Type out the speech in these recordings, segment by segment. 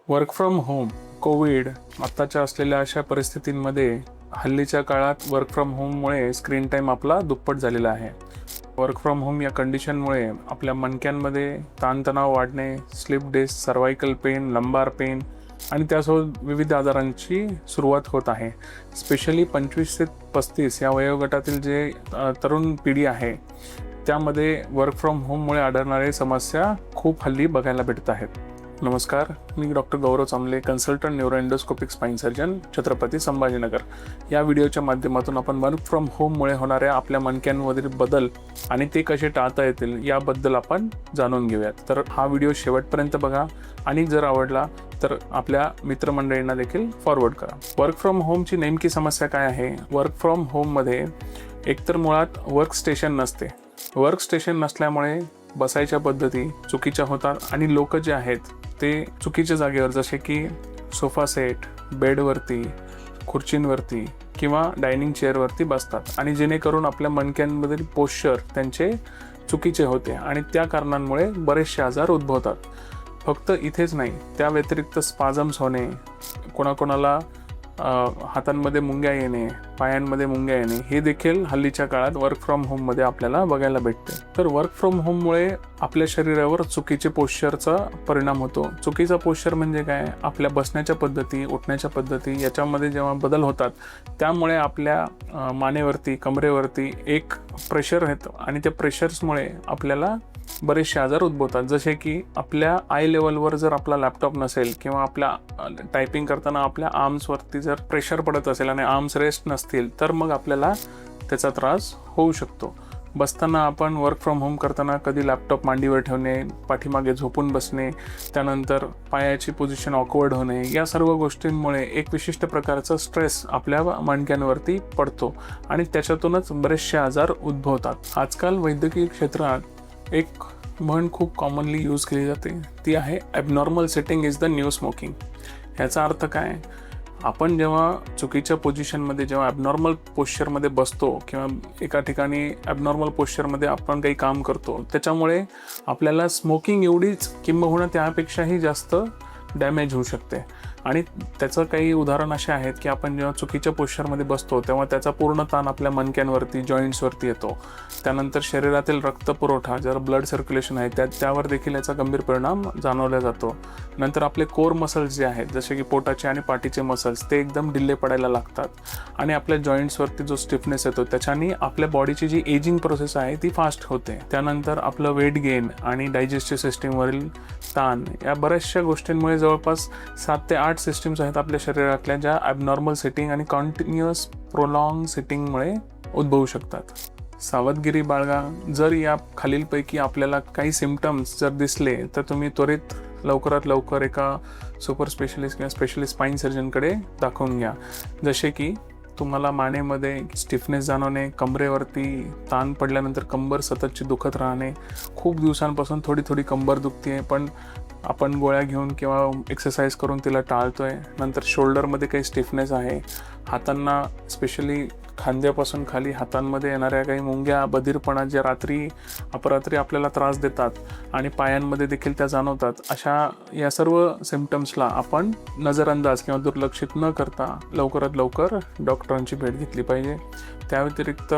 Work from home, Covid आत्ताच्या असलेल्या अशा परिस्थितींमध्ये हल्लीच्या काळात वर्क फ्रॉम होममुळे स्क्रीन टाईम आपला दुप्पट झालेला आहे. वर्क फ्रॉम होम या कंडिशनमुळे आपल्या मणक्यांमध्ये ताणतणाव वाढणे, slip disc, cervical pain, lumbar pain आणि त्यासोबत विविध आजारांची सुरुवात होत आहे. स्पेशली 25 ते 35 या वयोगटातील जे तरुण पिढी आहे त्यामध्ये वर्क फ्रॉम होममुळे आढळणारे समस्या खूप हल्ली बघायला भेटत आहेत. नमस्कार, मी doctor Gaurav Chamble, consultant neuroendoscopic spine surgeon, Chhatrapati Sambhajinagar. या व्हिडिओच्या माध्यमातून आपण वर्क फ्रॉम होममुळे होणाऱ्या आपल्या मणक्यांमधील बदल आणि ते कसे टाळता येतील याबद्दल आपण जाणून घेऊयात. तर हा व्हिडिओ शेवटपर्यंत बघा आणि जर आवडला तर आपल्या मित्रमंडळींना देखील फॉरवर्ड करा. वर्क फ्रॉम होमची नेमकी समस्या काय आहे? वर्क फ्रॉम होममध्ये एकतर मुळात वर्क स्टेशन नसते. वर्क स्टेशन नसल्यामुळे बसायच्या पद्धती चुकीच्या होतात आणि लोक जे आहेत ते चुकीच्या जागेवर, जसे की सोफा सेट, बेडवरती, खुर्चींवरती किंवा डायनिंग चेअरवरती बसतात आणि जेणेकरून आपल्या मणक्यांमधील पोश्चर त्यांचे चुकीचे होते आणि त्या कारणांमुळे बरेचसे आजार उद्भवतात. फक्त इथेच नाही, त्या व्यतिरिक्त स्पाझम्स होणे, कोणाकोणाला हातांमध्ये मुंग्या येणे, पायांमध्ये मुंग्या येणे, हे देखील हल्लीच्या काळात वर्क फ्रॉम होममध्ये आपल्याला बघायला भेटते. तर वर्क फ्रॉम होममुळे आपल्या शरीरावर चुकीचे पोश्चरचा परिणाम होतो. चुकीचा पोश्चर म्हणजे काय? आपल्या बसण्याच्या पद्धती, उठण्याच्या पद्धती याच्यामध्ये जेव्हा बदल होतात त्यामुळे आपल्या मानेवरती, कमरेवरती एक प्रेशर येतं आणि त्या प्रेशर्समुळे आपल्याला बरेचसे आजार उद्भवतात. जसे की आपल्या आय लेवलवर जर आपला लॅपटॉप नसेल किंवा आपल्या टायपिंग करताना आपल्या आर्म्सवरती जर प्रेशर पडत असेल आणि आर्म्स रेस्ट नसतील तर मग आपल्याला त्याचा त्रास होऊ शकतो. बसताना आपण वर्क फ्रॉम होम करताना कधी लॅपटॉप मांडीवर ठेवणे, पाठीमागे झोपून बसणे, त्यानंतर पायाची पोझिशन ऑकवर्ड होणे, या सर्व गोष्टींमुळे एक विशिष्ट प्रकारचा स्ट्रेस आपल्या मणक्यांवरती पडतो आणि त्याच्यातूनच बरेचसे आजार उद्भवतात. आजकाल वैद्यकीय क्षेत्रात एक म्हण खूप कॉमनली यूज केली जाते, ती आहे abnormal sitting is the new smoking. ह्याचा अर्थ काय? आपण जेव्हा चुकीच्या पोझिशनमध्ये, जेव्हा ॲबनॉर्मल पोश्चरमध्ये बसतो किंवा एका ठिकाणी ॲबनॉर्मल पोश्चरमध्ये आपण काही काम करतो, त्याच्यामुळे आपल्याला स्मोकिंग एवढीच किंबहुना त्यापेक्षाही जास्त डॅमेज होऊ शकते. आणि त्याचं काही उदाहरण असे आहेत की आपण जेव्हा चुकीच्या पोश्चरमध्ये बसतो तेव्हा त्याचा पूर्ण ताण आपल्या मणक्यांवरती, जॉईंट्सवरती येतो. त्यानंतर शरीरातील रक्तपुरवठा, जर ब्लड सर्क्युलेशन आहे त्यावर देखील याचा गंभीर परिणाम जाणवला जातो. नंतर आपले कोर मसल्स जे आहेत, जसे की पोटाचे आणि पाठीचे मसल्स, ते एकदम ढिल्ले पडायला लागतात आणि आपल्या जॉईंट्सवरती जो स्टिफनेस येतो त्याच्याने आपल्या बॉडीची जी एजिंग प्रोसेस आहे ती फास्ट होते. त्यानंतर आपलं वेट गेन आणि डायजेस्टिव्ह सिस्टीमवरील ताण, या बऱ्याचशा गोष्टींमुळे जवळपास 7 ते 8 सिस्टीम्स आहेत आपल्या शरीरातल्या ज्या ॲबनॉर्मल सिटिंग आणि कॉन्टिन्युअस प्रोलॉंग सिटिंगमुळे उद्भवू शकतात. सावधगिरी बाळगा. जर या खालीलपैकी आपल्याला काही सिम्पटम्स जर दिसले तर तुम्ही त्वरित लवकरात लवकर एका सुपर स्पेशलिस्ट किंवा स्पेशलिस्ट स्पाइन सर्जनकडे दाखवून घ्या. जसे की तुम्हाला मानेमध्ये स्टिफनेस जाणवणे, कमरेवरती ताण पडल्यानंतर कंबर सततची दुखत राहणे, खूप दिवसांपासून थोडी थोडी कंबर दुखते पण आपण गोळ्या घेऊन किंवा एक्सरसाइज करून तिला टाळतोय. नंतर शोल्डरमध्ये काही स्टिफनेस आहे, हातांना स्पेशली खांद्यापासून खाली हातांमध्ये येणाऱ्या काही मुंग्या, बधीरपणा ज्या अपरात्री आपल्याला त्रास देतात आणि पायांमध्ये देखील त्या जाणवतात, अशा या सर्व सिम्पटम्सला आपण नजरअंदाज किंवा दुर्लक्षित न करता लवकरात लवकर डॉक्टरांची भेट घेतली पाहिजे. त्या व्यतिरिक्त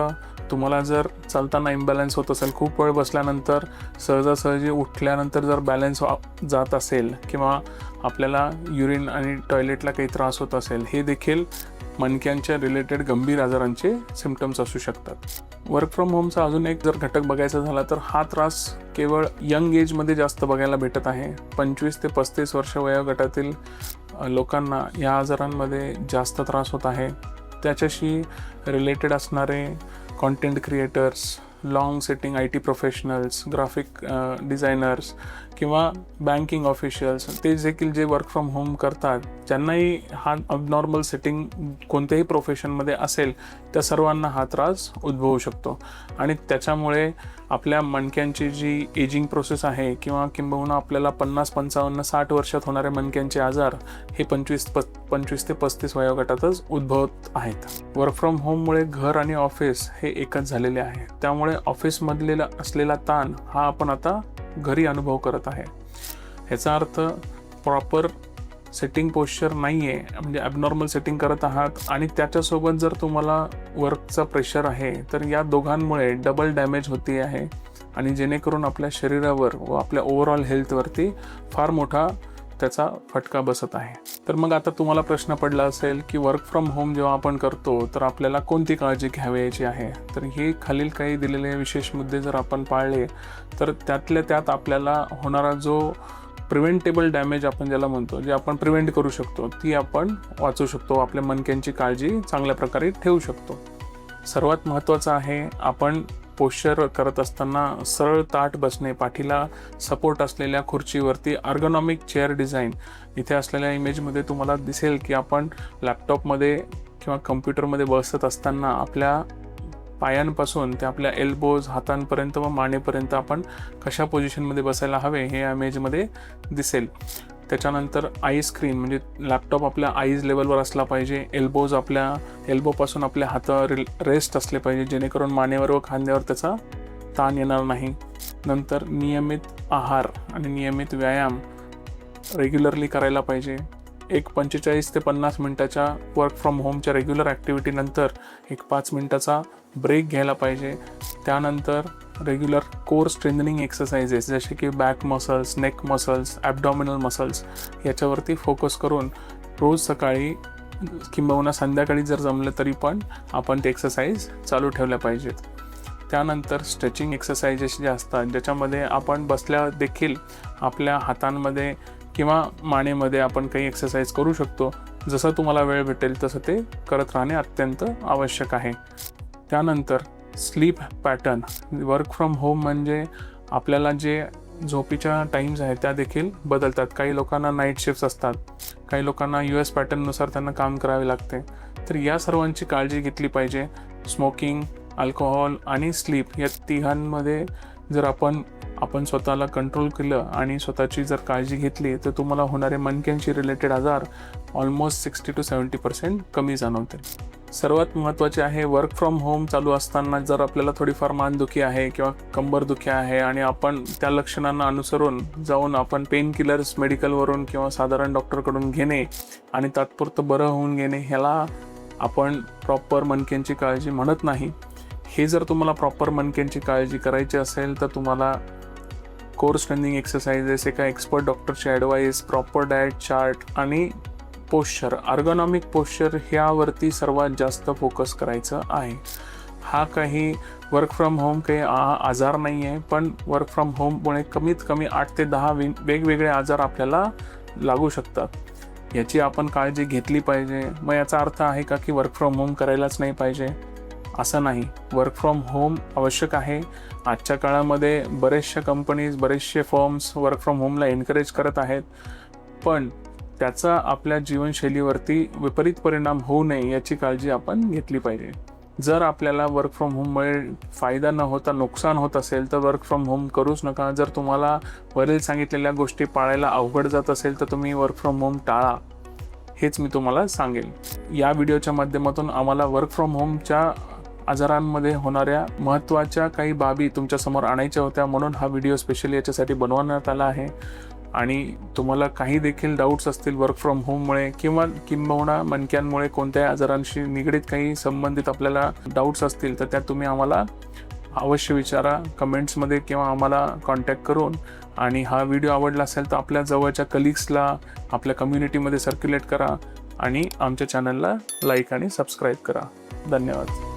तुम्हाला जर चालताना इम्बॅलन्स होत असेल, खूप वेळ बसल्यानंतर सहजासहजी उठल्यानंतर जर बॅलन्स जात असेल किंवा आपल्याला युरिन आणि टॉयलेटला काही त्रास होत असेल, हे देखील मणक्यांच्या रिलेटेड गंभीर आजारांचे सिम्पटम्स असू शकतात. वर्क फ्रॉम होमचा अजून एक जर घटक बघायचा झाला तर हा त्रास केवळ यंग एजमध्ये जास्त बघायला भेटत आहे. 25 ते 35 वर्ष वयोगटातील लोकांना या आजारांमध्ये जास्त त्रास होत आहे. त्याच्याशी रिलेटेड असणारे content creators, long sitting IT professionals, graphic designers किंवा बँकिंग ऑफिशियल्स, ते देखील जे वर्क फ्रॉम होम करतात, ज्यांनाही हा अबनॉर्मल सिटिंग कोणत्याही प्रोफेशनमध्ये असेल त्या सर्वांना हा त्रास उद्भवू शकतो. आणि त्याच्यामुळे आपल्या मणक्यांची जी एजिंग प्रोसेस आहे किंवा किंबहुना आपल्याला 50, 55, 60 वर्षात होणारे मणक्यांचे आजार हे 25 ते 35 वयोगटातच उद्भवत आहेत. वर्क फ्रॉम होममुळे घर आणि ऑफिस हे एकच झालेले आहे. त्यामुळे ऑफिसमधलेला असलेला ताण हा आपण आता घरी अनुभव करत आहे. ह्याचा अर्थ प्रॉपर सेटिंग पोश्चर नाही आहे, म्हणजे ॲबनॉर्मल सेटिंग करत आहात आणि त्याच्यासोबत जर तुम्हाला वर्कचा प्रेशर आहे, तर या दोघांमुळे डबल डॅमेज होते आहे आणि जेणेकरून आपल्या शरीरावर व आपल्या ओव्हरऑल हेल्थवरती फार मोठा त्याचा फटका बसत आहे. तर मग आता तुम्हाला प्रश्न पडला असेल की वर्क फ्रॉम होम जेव्हा आपण करतो तर आपल्याला कोणती काळजी घ्यावयाची आहे. तर हे खालील काही दिलेले विशेष मुद्दे जर आपण पाळले तर त्यातल्या त्यात आपल्याला होणारा जो प्रिव्हेंटेबल डॅमेज आपण ज्याला म्हणतो, जे आपण प्रिव्हेंट करू शकतो, ती आपण वाचू शकतो. आपल्या मणक्यांची काळजी चांगल्या प्रकारे ठेवू शकतो. सर्वात महत्त्वाचं आहे, आपण पोश्चर करत असताना सरळ ताठ बसणे, पाठीला सपोर्ट असलेल्या खुर्चीवरती अर्गोनॉमिक चेअर डिझाईन. इथे असलेल्या इमेजमध्ये तुम्हाला दिसेल की आपण लॅपटॉपमध्ये किंवा कम्प्युटरमध्ये बसत असताना आपल्या पायांपासून ते आपल्या एल्बोज, हातांपर्यंत व मानेपर्यंत आपण कशा पोझिशनमध्ये बसायला हवे हे या इमेजमध्ये दिसेल. त्याच्यानंतर आय स्क्रीन, म्हणजे लॅपटॉप आपल्या आईज लेवलवर असला पाहिजे. एल्बोज आपल्या एल्बोपासून आपल्या हातावर रेस्ट असले पाहिजे, जेणेकरून मानेवर व खांद्यावर त्याचा ताण येणार नाही. नंतर नियमित आहार आणि नियमित व्यायाम रेग्युलरली करायला पाहिजे. एक 45 ते 50 मिनटाच्या वर्क फ्रॉम होमच्या रेग्युलर ॲक्टिव्हिटीनंतर एक 5 मिनटाचा ब्रेक घ्यायला पाहिजे. त्यानंतर रेग्युलर कोर स्ट्रेंथनिंग एक्सरसाइजेस जसे की back muscles, neck muscles, abdominal muscles याच्यावरती फोकस करून रोज सकाळी किंबहुना संध्याकाळी जर जमलं तरी पण आपण ते एक्सरसाइज चालू ठेवल्या पाहिजेत. त्यानंतर स्ट्रेचिंग एक्सरसाइजेस जे असतात, ज्याच्यामध्ये आपण बसल्या देखील आपल्या हातांमध्ये किंवा मानेमध्ये आपण काही एक्सरसाइज करू शकतो. जसं तुम्हाला वेळ भेटेल तसं ते करत राहणे अत्यंत आवश्यक आहे. त्यानंतर sleep pattern. Work from home म्हणजे आपल्याला जे झोपीच्या टाईम्स आहेत त्या देखील बदलतात. काही लोकांना नाईट शिफ्ट्स असतात, काही लोकांना US पॅटर्ननुसार त्यांना काम करावे लागते. तर या सर्वांची काळजी घेतली पाहिजे. स्मोकिंग, अल्कोहोल आणि स्लीप या तिघांमध्ये जर आपण स्वतःला कंट्रोल केलं आणि स्वतःची जर काळजी घेतली तर तुम्हाला होणारे मणक्यांशी रिलेटेड आजार ऑलमोस्ट 60 to 70% कमी जाणवतील. सर्वात महत्त्वाचे आहे, वर्क फ्रॉम होम चालू असताना जर आपल्याला थोडीफार मानदुखी आहे किंवा कंबरदुखी आहे आणि आपण त्या लक्षणांना अनुसरून जाऊन आपण पेन किलर्स मेडिकलवरून किंवा साधारण डॉक्टरकडून घेणे आणि तात्पुरतं बरं होऊन घेणे, ह्याला आपण प्रॉपर मणक्यांची काळजी म्हणत नाही. हे जर तुम्हाला प्रॉपर मणक्यांची काळजी करायची असेल तर तुम्हाला कोर स्ट्रेंथनिंग एक्सरसाइजेस, एका एक्सपर्ट डॉक्टरची ॲडवाईस, प्रॉपर डाएट चार्ट आणि पोश्चर, अर्गोनॉमिक पोश्चर ह्यावरती सर्वात जास्त फोकस करायचं आहे. हा काही वर्क फ्रॉम होम काही आजार नाही आहे, पण वर्क फ्रॉम होममुळे कमीत कमी 8 ते 10 वेगवेगळे आजार आपल्याला लागू शकतात. याची आपण काळजी घेतली पाहिजे. मग याचा अर्थ आहे का की वर्क फ्रॉम होम करायलाच नाही पाहिजे? असं नाही. वर्क फ्रॉम होम आवश्यक आहे. आजच्या काळामध्ये बरेचशा कंपनीज, बरेचसे फर्म्स वर्क फ्रॉम होमला एनकरेज करत आहेत, पण त्याचा आपल्या जीवनशैलीवरती विपरीत परिणाम होऊ नये याची काळजी आपण घेतली पाहिजे. जर आपल्याला वर्क फ्रॉम होममुळे फायदा न होता नुकसान होत असेल तर वर्क फ्रॉम होम करूच नका. जर तुम्हाला वरील सांगितलेल्या गोष्टी पाळायला अवघड जात असेल तर तुम्ही वर्क फ्रॉम होम टाळा, हेच मी तुम्हाला सांगेल. या व्हिडिओच्या माध्यमातून आम्हाला वर्क फ्रॉम होमच्या आजारांमध्ये होणाऱ्या महत्त्वाच्या काही बाबी तुमच्यासमोर आणायच्या होत्या, म्हणून हा व्हिडिओ स्पेशली याच्यासाठी बनवण्यात आला आहे. आणि तुम्हाला काही देखील डाऊट्स असतील वर्क फ्रॉम होममुळे किंवा किंबहुना मणक्यांमुळे कोणत्याही आजारांशी निगडीत काही संबंधित आपल्याला डाऊट्स असतील तर त्या तुम्ही आम्हाला अवश्य विचारा कमेंट्समध्ये किंवा आम्हाला कॉन्टॅक्ट करून. आणि हा व्हिडिओ आवडला असेल तर आपल्या जवळच्या कलिग्सला आपल्या कम्युनिटीमध्ये सर्क्युलेट करा आणि आमच्या चॅनलला लाईक आणि सबस्क्राईब करा. धन्यवाद.